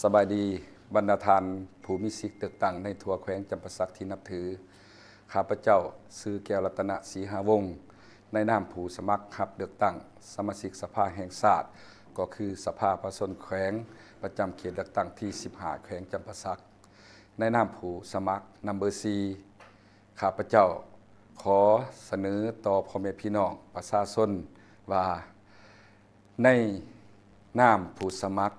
สบายดีบรรณาทานผู้มีสิทธิ์เลือกตั้งในทั่วแขวงจำปาสักที่นับถือข้าพเจ้าซื้อแก้วรัตนศรีหาวงศ์ในนามผู้สมัครรับเลือกตั้งสมาชิกสภาแห่งชาติก็คือสภาประชาชนแขวงประจำเขตเลือกตั้งที่15แขวงจำปาสักในนามผู้สมัครนัมเบอร์ซีข้าพเจ้าขอเสนอต่อพ่อแม่พี่น้องประชาชนว่าในนามผู้สมัคร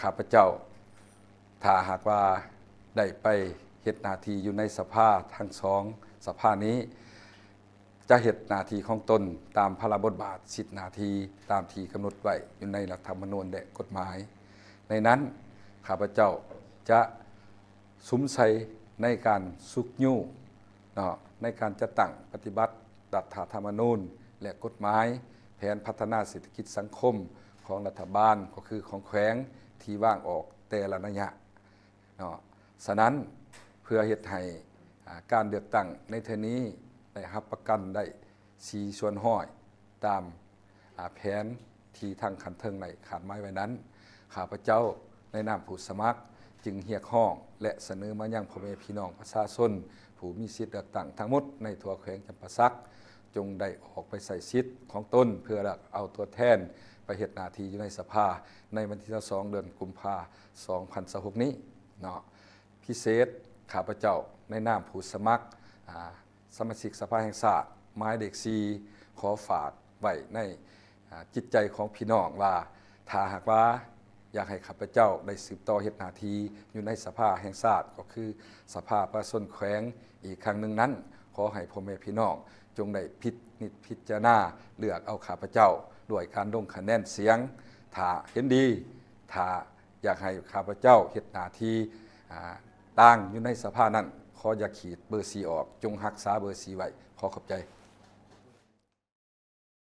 ข้าพเจ้าถ้าหากว่าได้ไปเฮ็ดหน้าที่อยู่ในสภาทั้งสองสภานี้จะเฮ็ดหน้าที่ของตนตามพระบทบาทสิทธิหน้าที่ตามที่กำหนดไว้อยู่ในรัฐธรรมนูญและกฎหมาย ในนั้นข้าพเจ้าจะสุมใส่ในการสุกยู่ในการจะตั้งปฏิบัติรัฐธรรมนูญและกฎหมายแผนพัฒนาเศรษฐกิจสังคมของรัฐบาลก็คือของแขวงที่ว่างออกแต่ละระยะฉะนั้นเพื่อเฮ็ดให้การเลือกตั้งในเทอนี้ได้รับประกันได้4ส่วนห้อยตามแผนที่ทางขันเทิงในขาดไม้ไว้นั้นข้าพเจ้าในนามผู้สมัครจึงเรียกร้องและเสนอมายังพ่อแม่พี่น้องประชาชนผู้มีสิทธิเลือกตั้งทั้งหมดในทั่วแขวงจำปาสักจงได้ออกไปใส่สิทธิ์ของตนเพื่อเอาตัวแทนไปเฮ็ดหน้าที่อยู่ในสภาในวันที่2เดือนกุมภาพันธ์2026นี้พิเศษข้าพเจ้าในนามผู้สมัครสมาชิกสภาแห่งชาติหมายเลข4ขอฝากไว้ในจิตใจของพี่น้องว่าถ้าหากว่าอยากให้ข้าพเจ้าได้สืบต่อเฮ็ดหน้าที่อยู่ในสภาแห่งชาติก็คือสภาประชาชนแขวงอีกครั้งหนึ่งนั้นขอให้พ่อแม่พี่น้องจงได้พิจารณาเลือกเอาข้าพเจ้าด้วยการลงคะแนนเสียงถ้าเห็นดีถ้าอยากให้ข้าพเจ้าเฮ็ดหน้าที่ต่างอยู่ในสภานั้นขออย่าขีดเบอร์4ออกจงรักษาเบอร์4ไว้ขอขอบใจ